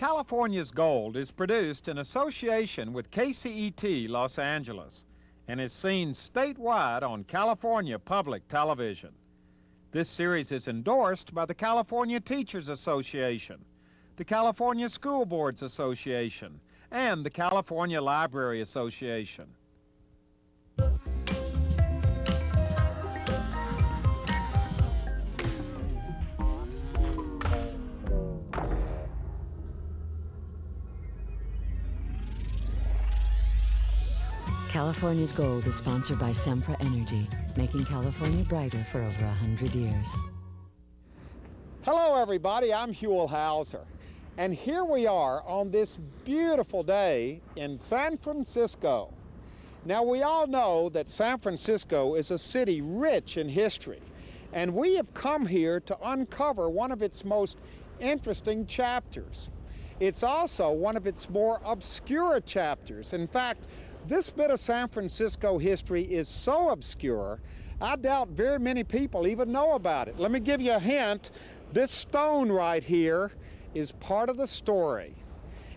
California's Gold is produced in association with KCET Los Angeles and is seen statewide on California Public Television. This series is endorsed by the California Teachers Association, the California School Boards Association, and the California Library Association. California's Gold is sponsored by Sempra Energy, making California brighter for over 100 years. Hello everybody, I'm Huell Hauser, and here we are on this beautiful day in San Francisco. Now we all know that San Francisco is a city rich in history, and we have come here to uncover one of its most interesting chapters. It's also one of its more obscure chapters. In fact, this bit of San Francisco history is so obscure, I doubt very many people even know about it. Let me give you a hint. This stone right here is part of the story.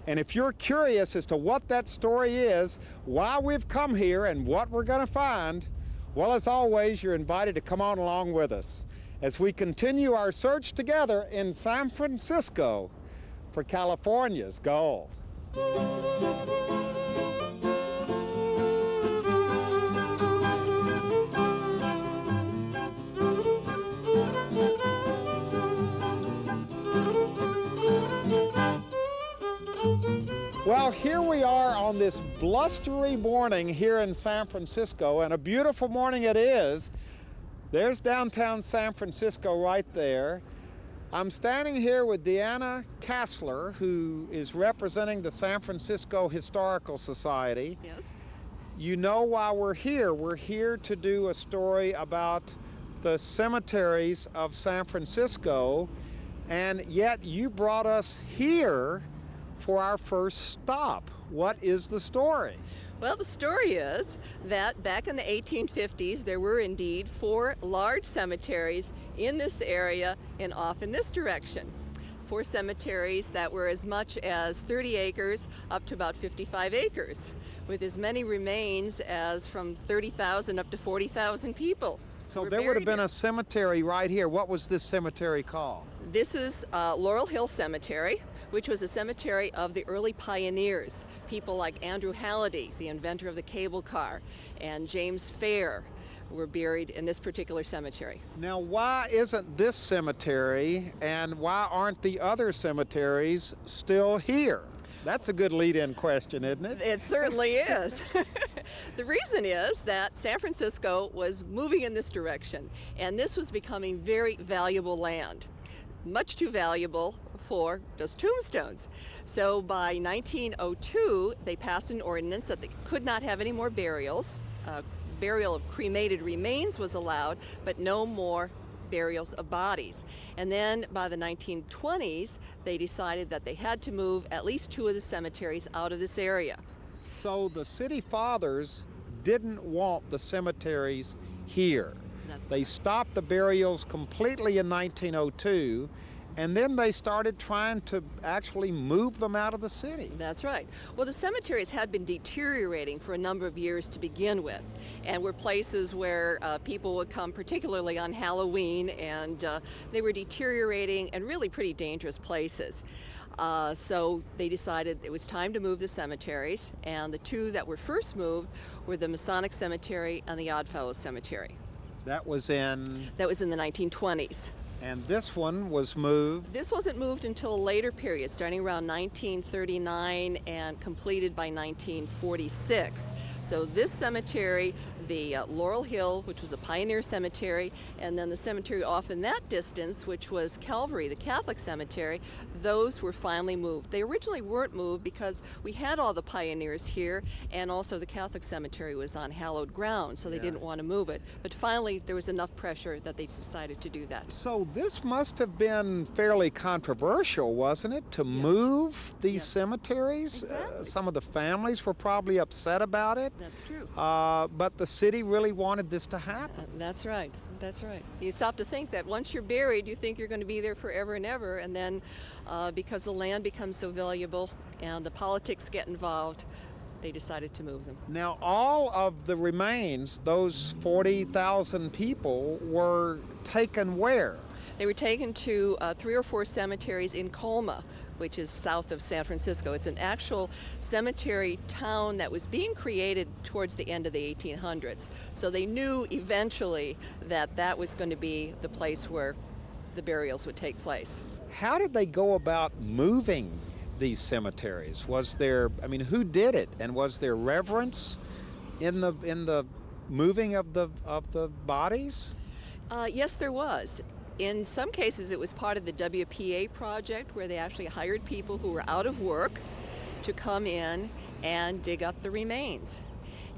And if you're curious as to what that story is, why we've come here, and what we're going to find, well, as always, you're invited to come on along with us as we continue our search together in San Francisco for California's gold. Well, here we are on this blustery morning here in San Francisco, and a beautiful morning it is. There's downtown San Francisco right there. I'm standing here with Deanna Kassler, who is representing the San Francisco Historical Society. Yes. You know why we're here. We're here to do a story about the cemeteries of San Francisco, and yet you brought us here for our first stop. What is the story? Well, the story is that back in the 1850s, there were indeed 4 large cemeteries in this area and off in this direction. 4 cemeteries that were as much as 30 acres up to about 55 acres, with as many remains as from 30,000 up to 40,000 people. So there would have been a cemetery right here. What was this cemetery called? This is Laurel Hill Cemetery, which was a cemetery of the early pioneers, people like Andrew Halliday, the inventor of the cable car, and James Fair were buried in this particular cemetery. Now, why isn't this cemetery, and why aren't the other cemeteries still here? That's a good lead-in question, isn't it? It certainly is. The reason is that San Francisco was moving in this direction, and this was becoming very valuable land, much too valuable for just tombstones. So by 1902, they passed an ordinance that they could not have any more burials. Burial of cremated remains was allowed, but no more burials of bodies. And then by the 1920s, they decided that they had to move at least 2 of the cemeteries out of this area. So the city fathers didn't want the cemeteries here. They stopped the burials completely in 1902, and then they started trying to actually move them out of the city. That's right. Well, the cemeteries had been deteriorating for a number of years to begin with, and were places where people would come, particularly on Halloween, and they were deteriorating and really pretty dangerous places. So they decided it was time to move the cemeteries, and the 2 that were first moved were the Masonic Cemetery and the Oddfellows Cemetery. That was in? That was in the 1920s. And this one was moved? This wasn't moved until a later period, starting around 1939 and completed by 1946. So this cemetery, the Laurel Hill, which was a pioneer cemetery, and then the cemetery off in that distance, which was Calvary, the Catholic cemetery, those were finally moved. They originally weren't moved because we had all the pioneers here, and also the Catholic cemetery was on hallowed ground, so they didn't want to move it. But finally, there was enough pressure that they decided to do that. So this must have been fairly controversial, wasn't it, to move these cemeteries? Exactly. Some of the families were probably upset about it. That's true. But the city really wanted this to happen. That's right. That's right. You stop to think that once you're buried, you think you're going to be there forever and ever, and then because the land becomes so valuable and the politics get involved, they decided to move them. Now, all of the remains, those 40,000 people, were taken where? They were taken to 3 or 4 cemeteries in Colma, which is south of San Francisco. It's an actual cemetery town that was being created towards the end of the 1800s. So they knew eventually that that was going to be the place where the burials would take place. How did they go about moving these cemeteries? Was there, I mean, who did it? And was there reverence in the moving of the bodies? Yes, there was. In some cases, it was part of the WPA project where they actually hired people who were out of work to come in and dig up the remains.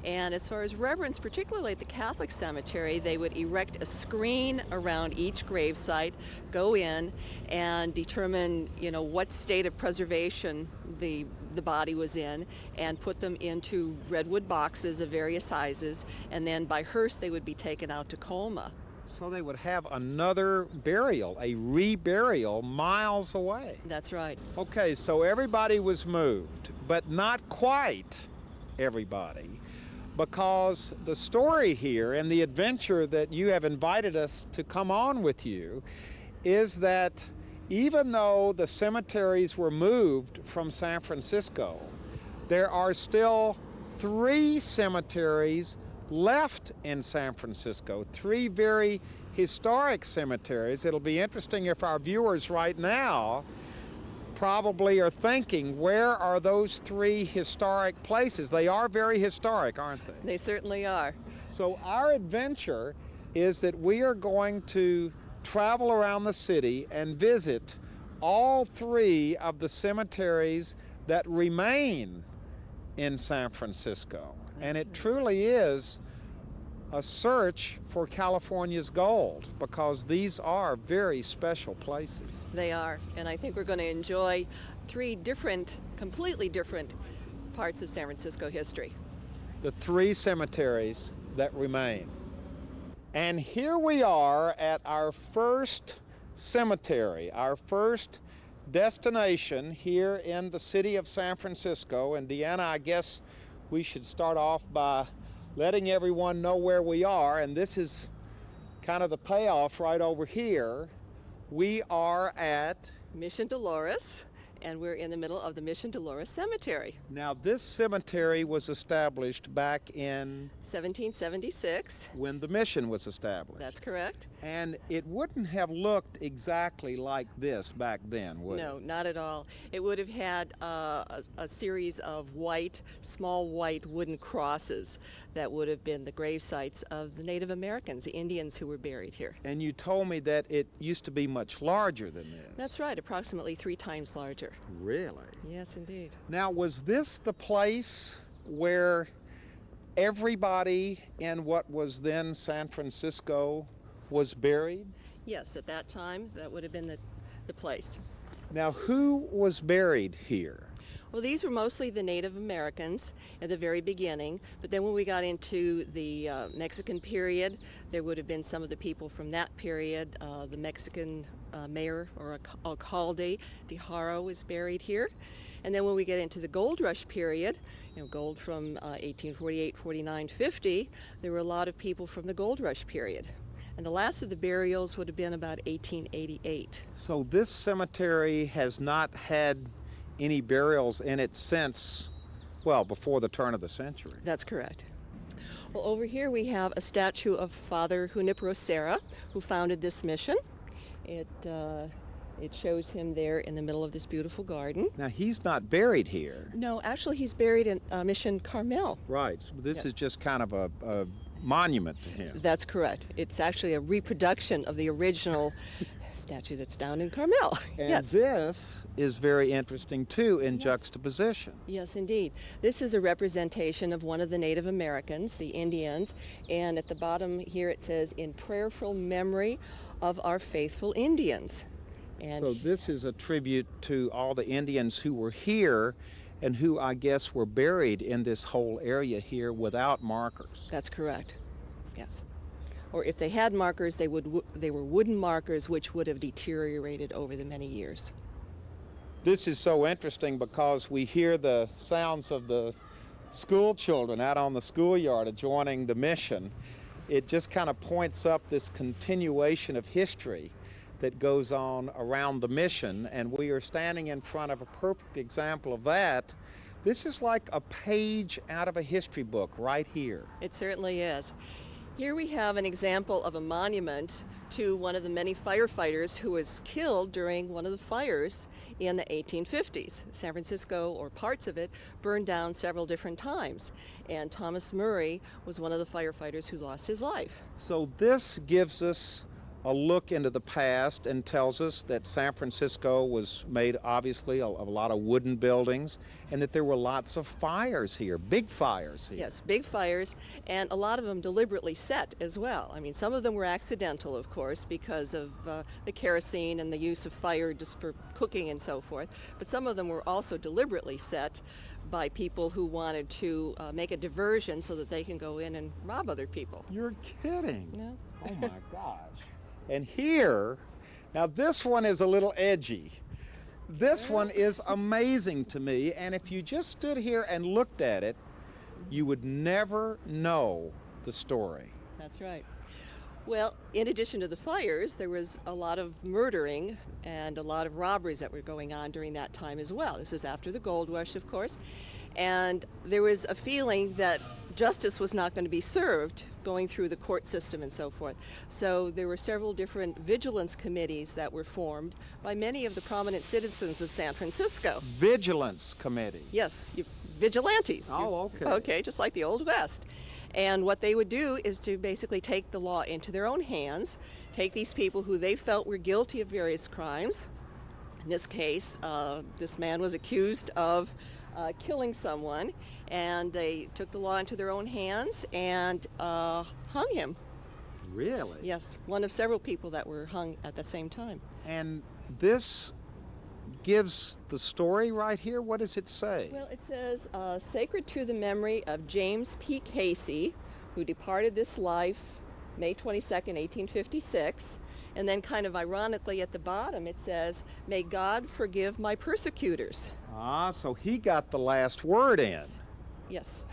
And as far as reverence, particularly at the Catholic cemetery, they would erect a screen around each gravesite, go in and determine, what state of preservation the body was in, and put them into redwood boxes of various sizes, and then by hearse they would be taken out to Colma. So they would have another burial, a reburial miles away. That's right. Okay, so everybody was moved, but not quite everybody, because the story here and the adventure that you have invited us to come on with you is that even though the cemeteries were moved from San Francisco, there are still 3 cemeteries left in San Francisco, 3 very historic cemeteries. It'll be interesting if our viewers right now probably are thinking, where are those 3 historic places? They are very historic, aren't they? They certainly are. So our adventure is that we are going to travel around the city and visit all 3 of the cemeteries that remain in San Francisco. And it truly is a search for California's gold, because these are very special places. They are, and I think we're going to enjoy 3 completely different parts of San Francisco history. The 3 cemeteries that remain. And here we are at our first cemetery, our first destination here in the city of San Francisco. And Deanna, I guess we should start off by letting everyone know where we are, and this is kind of the payoff right over here. We are at Mission Dolores, and we're in the middle of the Mission Dolores Cemetery. Now, this cemetery was established back in 1776. when the mission was established. That's correct. And it wouldn't have looked exactly like this back then, would it? No, not at all. It would have had a series of small white wooden crosses that would have been the grave sites of the Native Americans, the Indians who were buried here. And you told me that it used to be much larger than this. That's right, approximately 3 times larger. Really? Yes, indeed. Now, was this the place where everybody in what was then San Francisco was buried? Yes, at that time, that would have been the place. Now, who was buried here? Well, these were mostly the Native Americans at the very beginning, but then when we got into the Mexican period, there would have been some of the people from that period. The Mexican mayor or alcalde de Haro was buried here. And then when we get into the gold rush period, gold from 1848, 49, 50, there were a lot of people from the gold rush period. And the last of the burials would have been about 1888. So this cemetery has not had any burials in it since, well, before the turn of the century. That's correct. Well, over here we have a statue of Father Junipero Serra, who founded this mission. It shows him there in the middle of this beautiful garden. Now, he's not buried here. No, actually he's buried in Mission Carmel. Right, so this Yes. is just kind of a monument to him. That's correct. It's actually a reproduction of the original statue that's down in Carmel. And Yes. this is very interesting too in Yes. juxtaposition. Yes, indeed. This is a representation of one of the Native Americans, the Indians, and at the bottom here it says, "In prayerful memory of our faithful Indians." And So this is a tribute to all the Indians who were here and who I guess were buried in this whole area here without markers. that's correct. Yes. or if they had markers, they were wooden markers which would have deteriorated over the many years. This is so interesting because we hear the sounds of the school children out on the schoolyard adjoining the mission. It just kind of points up this continuation of history that goes on around the mission, and we are standing in front of a perfect example of that. This is like a page out of a history book right here. It certainly is. Here we have an example of a monument to one of the many firefighters who was killed during one of the fires in the 1850s. San Francisco, or parts of it, burned down several different times, and Thomas Murray was one of the firefighters who lost his life. So this gives us a look into the past and tells us that San Francisco was made, obviously, of a lot of wooden buildings, and that there were lots of fires here, big fires here. Yes, big fires, and a lot of them deliberately set as well. I mean, some of them were accidental, of course, because of the kerosene and the use of fire just for cooking and so forth, but some of them were also deliberately set by people who wanted to make a diversion so that they can go in and rob other people. You're kidding. No? Oh my gosh. And here, now this one is a little edgy. This one is amazing to me, and if you just stood here and looked at it, you would never know the story. That's right. Well, in addition to the fires, there was a lot of murdering and a lot of robberies that were going on during that time as well. This is after the gold rush, of course, and there was a feeling that justice was not going to be served going through the court system and so forth. So there were several different vigilance committees that were formed by many of the prominent citizens of San Francisco. Vigilance committee. Yes, vigilantes. Oh, okay. Okay, just like the Old West. And what they would do is to basically take the law into their own hands, take these people who they felt were guilty of various crimes. In this case, this man was accused of killing someone, and they took the law into their own hands and hung him. Really? Yes, one of several people that were hung at the same time. And this gives the story right here. What does it say? Well, it says, sacred to the memory of James P. Casey, who departed this life May 22nd, 1856. And then kind of ironically at the bottom it says, may God forgive my persecutors. Ah, so he got the last word in. Yes.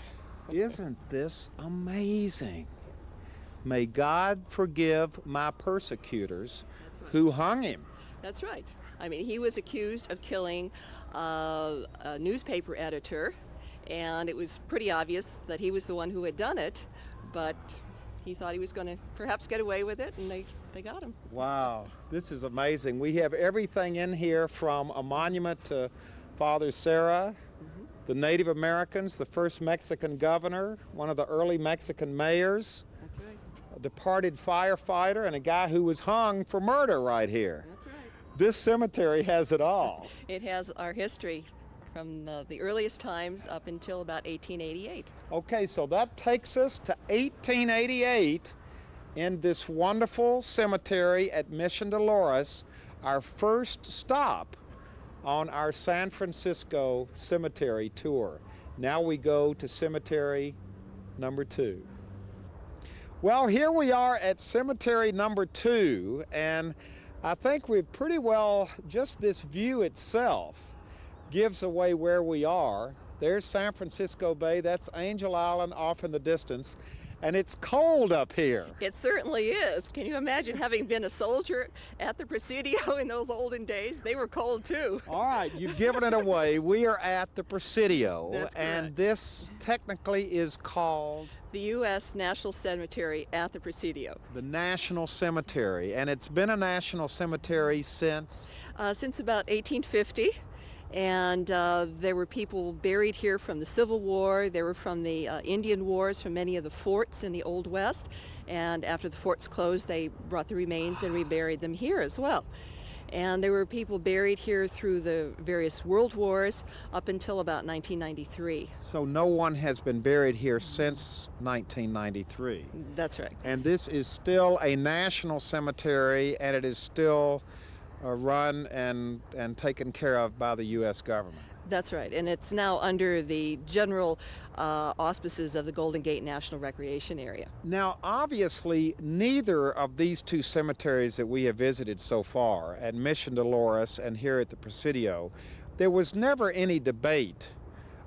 Isn't this amazing? May God forgive my persecutors who hung him. That's right. I mean, he was accused of killing a newspaper editor, and it was pretty obvious that he was the one who had done it, but he thought he was going to perhaps get away with it, and they got him. Wow, this is amazing. We have everything in here from a monument to Father Serra, the Native Americans, the first Mexican governor, one of the early Mexican mayors, That's right. a departed firefighter, and a guy who was hung for murder right here. That's right. This cemetery has it all. It has our history from the earliest times up until about 1888. Okay, so that takes us to 1888 in this wonderful cemetery at Mission Dolores, our first stop on our San Francisco cemetery tour. Now we go to cemetery number 2. Well, here we are at cemetery number 2, and I think we've pretty well, just this view itself gives away where we are. There's San Francisco Bay, that's Angel Island off in the distance, and it's cold up here. It certainly is. Can you imagine having been a soldier at the Presidio in those olden days? They were cold too. All right, you've given it away. We are at the Presidio, That's and correct. this technically is called The U.S. National Cemetery at the Presidio. the National Cemetery, and it's been a national cemetery since? Since about 1850. And there were people buried here from the Civil War. They were from the Indian Wars, from many of the forts in the Old West. And after the forts closed, they brought the remains and reburied them here as well. And there were people buried here through the various world wars up until about 1993. So no one has been buried here since 1993. That's right. And this is still a national cemetery, and it is still run and taken care of by the U.S. government. That's right, and it's now under the general auspices of the Golden Gate National Recreation Area. Now, obviously, neither of these two cemeteries that we have visited so far, at Mission Dolores and here at the Presidio, there was never any debate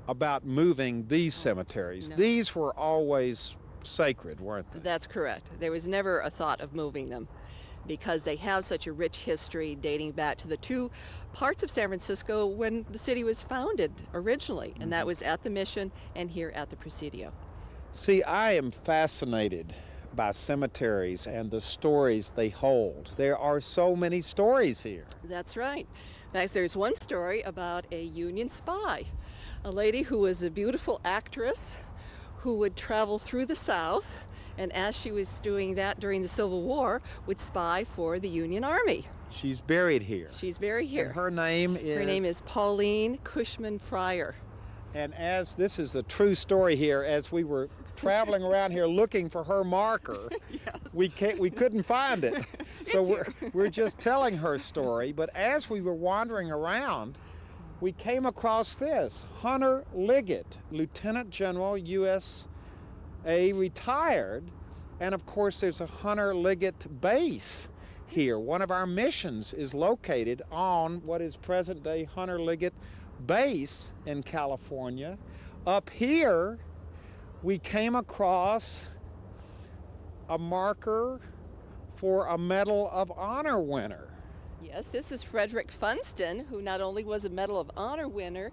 about moving these cemeteries. No. These were always sacred, weren't they? That's correct. There was never a thought of moving them because they have such a rich history dating back to the two parts of San Francisco when the city was founded originally, and that was at the Mission and here at the Presidio. See, I am fascinated by cemeteries and the stories they hold. There are so many stories here. That's right. In fact, there's one story about a Union spy, a lady who was a beautiful actress who would travel through the South, and as she was doing that during the Civil War, would spy for the Union Army. She's buried here. She's buried here. And her name is? Her name is Pauline Cushman Fryer. And as this is a true story here, as we were traveling around here looking for her marker, Yes. we couldn't find it. So we're just telling her story. But as we were wandering around, we came across this. Hunter Liggett, Lieutenant General, USA, retired. And of course, there's a Hunter Liggett base here. One of our missions is located on what is present-day Hunter Liggett base in California. Up here, we came across a marker for a Medal of Honor winner. Yes, this is Frederick Funston, who not only was a Medal of Honor winner,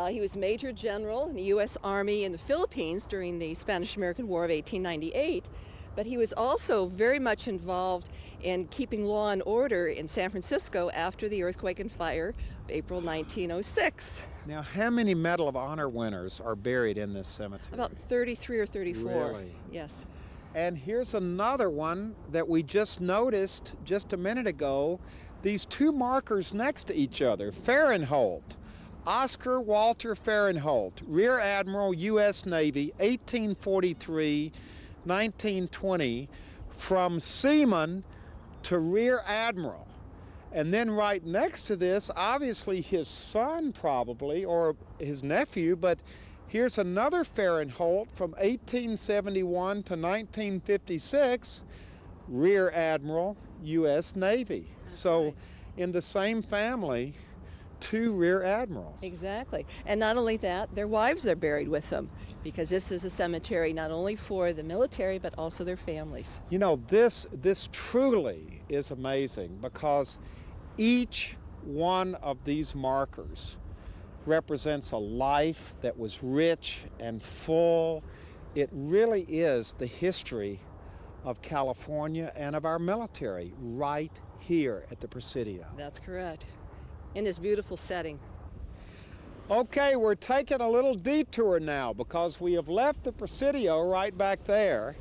he was Major General in the U.S. Army in the Philippines during the Spanish-American War of 1898, but he was also very much involved in keeping law and order in San Francisco after the earthquake and fire of April 1906. Now, how many Medal of Honor winners are buried in this cemetery? About 33 or 34. Really? Yes. And here's another one that we just noticed just a minute ago. These two markers next to each other. Farinholt, Oscar Walter Farinholt, Rear Admiral, U.S. Navy, 1843, 1920, from seaman to Rear Admiral. And then right next to this, obviously his son probably, or his nephew, but here's another Farinholt from 1871 to 1956, Rear Admiral, U.S. Navy. So right. in the same family, two Rear Admirals. Exactly. And not only that, their wives are buried with them because this is a cemetery not only for the military but also their families. You know, this truly is amazing because each one of these markers represents a life that was rich and full. It really is the history of California and of our military right here at the Presidio. That's correct. In this beautiful setting. Okay, we're taking a little detour now because we have left the Presidio right back there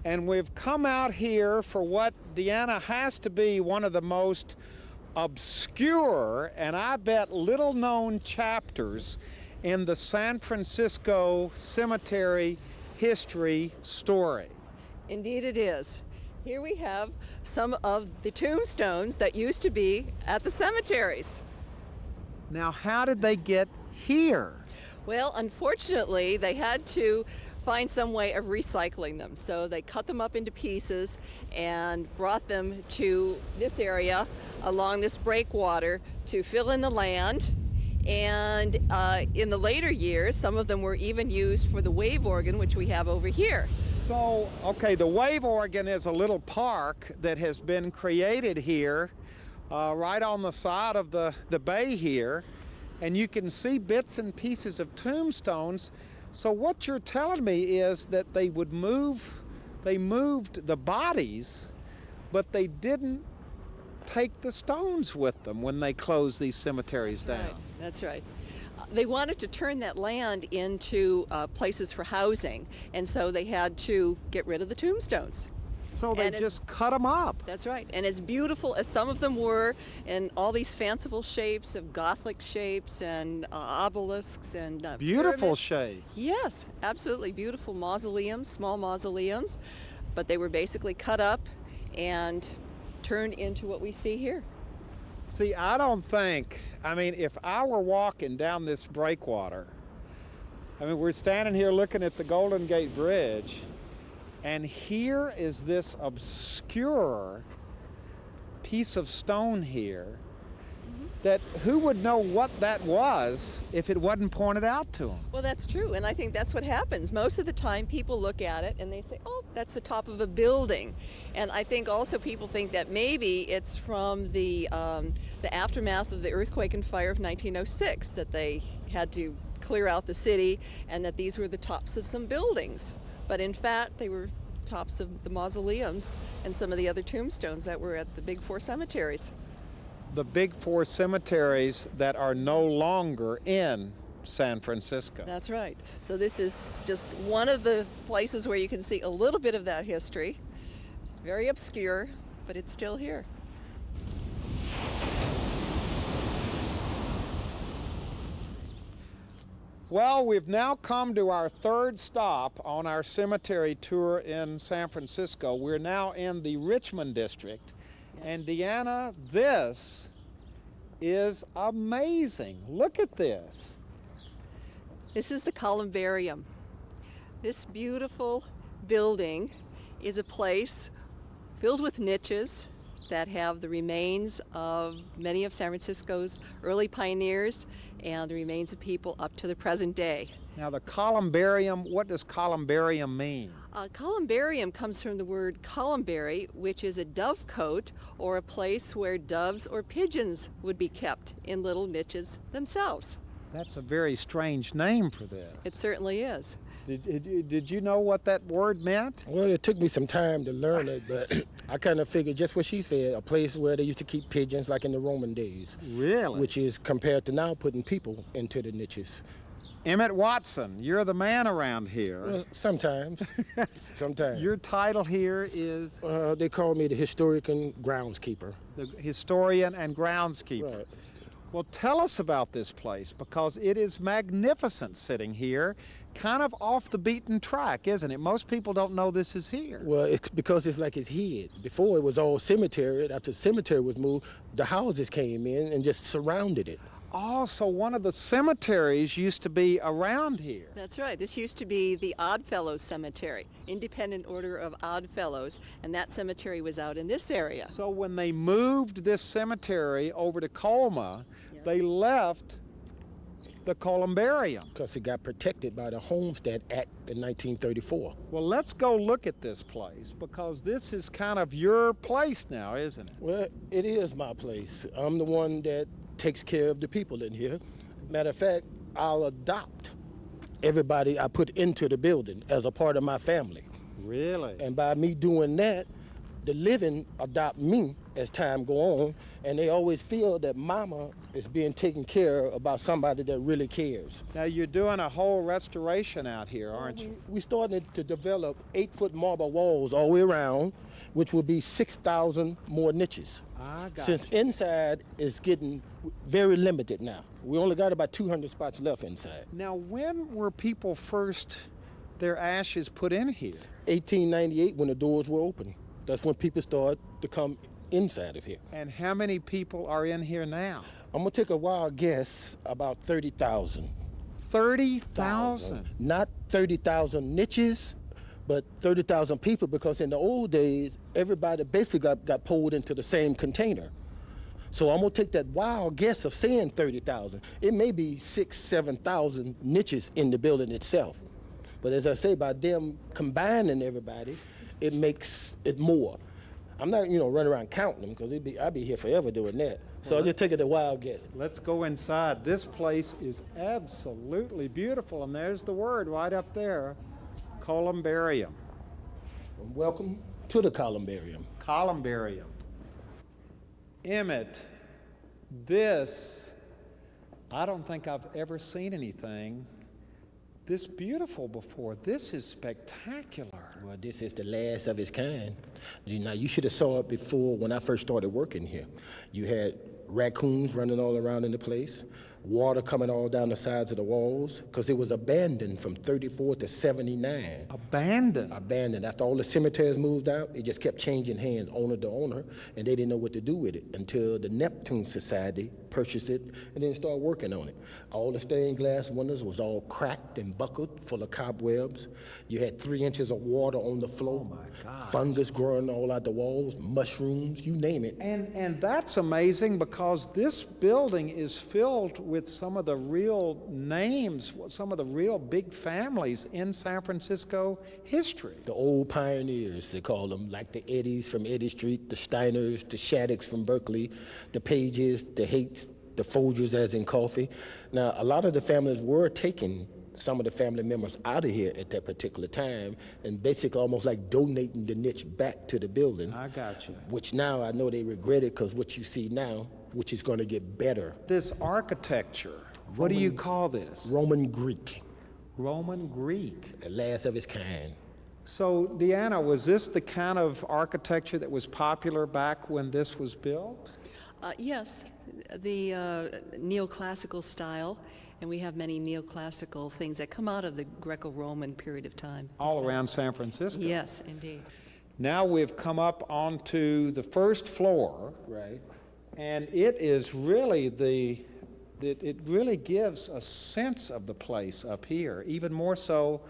and we've come out here for what, Deanna, has to be one of the most obscure and I bet little known chapters in the San Francisco cemetery history story. Indeed it is. Here we have some of the tombstones that used to be at the cemeteries. Now, how did they get here? Well, unfortunately, they had to find some way of recycling them. So they cut them up into pieces and brought them to this area along this breakwater to fill in the land. And in the later years, some of them were even used for the wave organ, which we have over here. So, okay, the wave organ is a little park that has been created here right on the side of the bay here. And you can see bits and pieces of tombstones. So what you're telling me is that they moved the bodies, but they didn't take the stones with them when they closed these cemeteries down. Right. That's right. They wanted to turn that land into places for housing, and so they had to get rid of the tombstones. So they just cut them up. That's right. And as beautiful as some of them were, and all these fanciful shapes of Gothic shapes and obelisks and Beautiful pyramids. shape. Yes, absolutely beautiful mausoleums, small mausoleums, but they were basically cut up and turned into what we see here. See, I don't think, I mean, if I were walking down this breakwater, I mean, we're standing here looking at the Golden Gate Bridge, and here is this obscure piece of stone here that who would know what that was if it wasn't pointed out to them? Well, that's true, and I think that's what happens. Most of the time, people look at it and they say, oh, that's the top of a building. And I think also people think that maybe it's from the aftermath of the earthquake and fire of 1906, that they had to clear out the city and that these were the tops of some buildings. But in fact, they were tops of the mausoleums and some of the other tombstones that were at the big four cemeteries. The big four cemeteries that are no longer in San Francisco. That's right. So this is just one of the places where you can see a little bit of that history. Very obscure, but it's still here. Well, we've now come to our third stop on our cemetery tour in San Francisco. We're now in the Richmond district. And Deanna, this is amazing. Look at this. This is the Columbarium. This beautiful building is a place filled with niches that have the remains of many of San Francisco's early pioneers and the remains of people up to the present day. Now the columbarium, what does columbarium mean? Columbarium comes from the word columbary, which is a dovecote or a place where doves or pigeons would be kept in little niches themselves. That's a very strange name for this. It certainly is. Did you know what that word meant? Well, it took me some time to learn it, but I kind of figured just what she said, a place where they used to keep pigeons like in the Roman days. Really? Which is compared to now putting people into the niches. Emmett Watson, you're the man around here. Well, sometimes. Sometimes. Your title here is? They call me the historian groundskeeper. The historian and groundskeeper. Right. Well, tell us about this place, because it is magnificent sitting here, kind of off the beaten track, isn't it? Most people don't know this is here. Well, it's because it's like it's hid. Before it was all cemetery. After the cemetery was moved, the houses came in and just surrounded it. Oh, so one of the cemeteries used to be around here. That's right. This used to be the Oddfellows Cemetery, Independent Order of Oddfellows, and that cemetery was out in this area. So when they moved this cemetery over to Colma, they left the columbarium. Because it got protected by the Homestead Act in 1934. Well, let's go look at this place, because this is kind of your place now, isn't it? Well, it is my place. I'm the one that takes care of the people in here. Matter of fact, I'll adopt everybody I put into the building as a part of my family. Really? And by me doing that, the living adopt me as time go on, and they always feel that mama is being taken care of by somebody that really cares. Now you're doing a whole restoration out here, aren't you? We started to develop 8-foot marble walls all the way around, which will be 6,000 more niches. Since inside is getting very limited now. We only got about 200 spots left inside. Now, when were people first, their ashes put in here? 1898, when the doors were open. That's when people started to come inside of here. And how many people are in here now? I'm gonna take a wild guess, about 30,000. 30,000? Not 30,000 niches, but 30,000 people, because in the old days, everybody basically got pulled into the same container. So I'm gonna take that wild guess of saying 30,000. It may be 6,000, 7,000 niches in the building itself. But as I say, by them combining everybody, it makes it more. I'm not, running around counting them, because I'd be here forever doing that. So I'll just take it a wild guess. Let's go inside. This place is absolutely beautiful, and there's the word right up there, columbarium. Welcome to the columbarium. Columbarium. Emmett, this, I don't think I've ever seen anything this beautiful before. This is spectacular. Well, this is the last of its kind. Now, you should have saw it before when I first started working here. You had raccoons running all around in the place. water coming all down the sides of the walls, because it was abandoned from 34 to 79. Abandoned? Abandoned. After all the cemeteries moved out, it just kept changing hands, owner to owner, and they didn't know what to do with it until the Neptune Society purchased it and then started working on it. All the stained glass windows was all cracked and buckled, full of cobwebs. You had 3 inches of water on the floor, fungus growing all out the walls, mushrooms, you name it. And that's amazing, because this building is filled with some of the real names, some of the real big families in San Francisco history. The old pioneers, they call them, like the Eddies from Eddy Street, the Steiners, the Shaddicks from Berkeley, the Pages, the Haights, the Folgers as in coffee. Now, a lot of the families were taking some of the family members out of here at that particular time and basically almost like donating the niche back to the building. I got you. Which now I know they regret it, because what you see now, which is going to get better. This architecture, what do you call this? Roman Greek. Roman Greek. The last of its kind. So, Deanna, was this the kind of architecture that was popular back when this was built? Yes, the neoclassical style, and we have many neoclassical things that come out of the Greco-Roman period of time. All around San Francisco? Yes, indeed. Now we've come up onto the first floor. Right. And it is really it really gives a sense of the place up here, even more so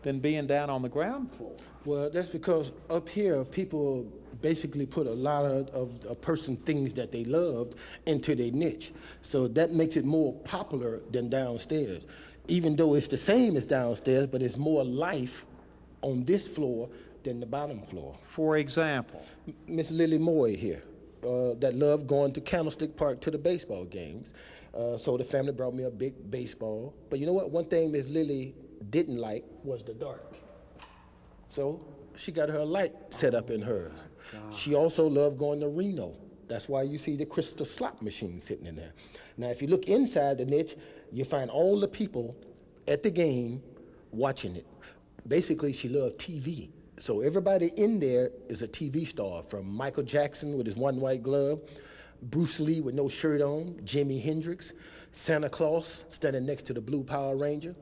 than being down on the ground floor. Well, that's because up here, people basically put a lot of a person things that they loved into their niche. So that makes it more popular than downstairs. Even though it's the same as downstairs, but it's more life on this floor than the bottom floor. For example? Miss Lily Moy here, that loved going to Candlestick Park to the baseball games. So the family brought me a big baseball. But you know what? One thing Miss Lily didn't like was the dark. So she got her light set up in hers. She also loved going to Reno. That's why you see the crystal slot machine sitting in there. Now, if you look inside the niche, you find all the people at the game watching it. Basically, she loved TV. So everybody in there is a TV star, from Michael Jackson with his one white glove, Bruce Lee with no shirt on, Jimi Hendrix, Santa Claus standing next to the Blue Power Ranger,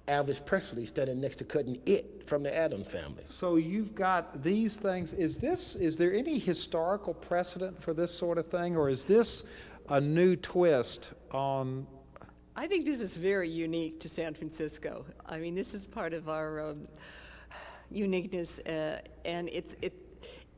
Elvis Presley standing next to Cutting It from the Addams Family. So you've got these things. Is there any historical precedent for this sort of thing, or is this a new twist on? I think this is very unique to San Francisco. I mean, this is part of our uniqueness, and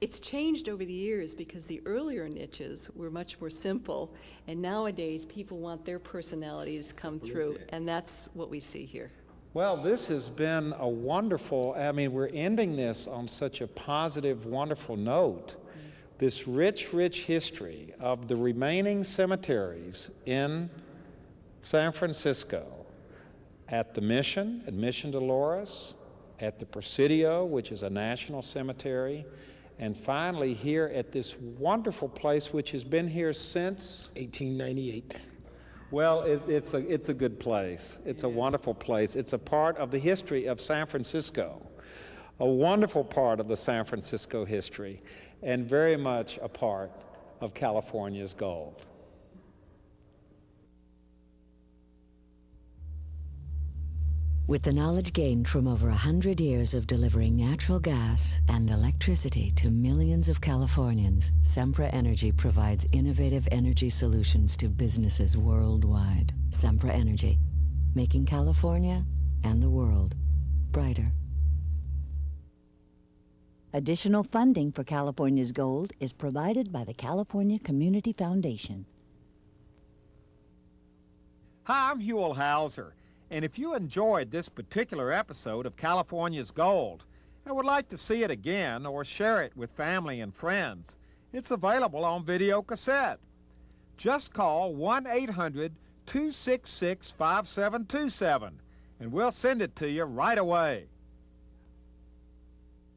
it's changed over the years, because the earlier niches were much more simple, and nowadays people want their personalities come through, and that's what we see here. Well, this has been a wonderful, we're ending this on such a positive, wonderful note. This rich, rich history of the remaining cemeteries in San Francisco, at the Mission, at Mission Dolores, at the Presidio, which is a national cemetery, and finally here at this wonderful place, which has been here since 1898. Well, it's a good place. It's a wonderful place. It's a part of the history of San Francisco, a wonderful part of the San Francisco history, and very much a part of California's gold. With the knowledge gained from over 100 years of delivering natural gas and electricity to millions of Californians, Sempra Energy provides innovative energy solutions to businesses worldwide. Sempra Energy, making California and the world brighter. Additional funding for California's Gold is provided by the California Community Foundation. Hi, I'm Huell Hauser. And if you enjoyed this particular episode of California's Gold and would like to see it again or share it with family and friends, it's available on video cassette. Just call 1-800-266-5727 and we'll send it to you right away.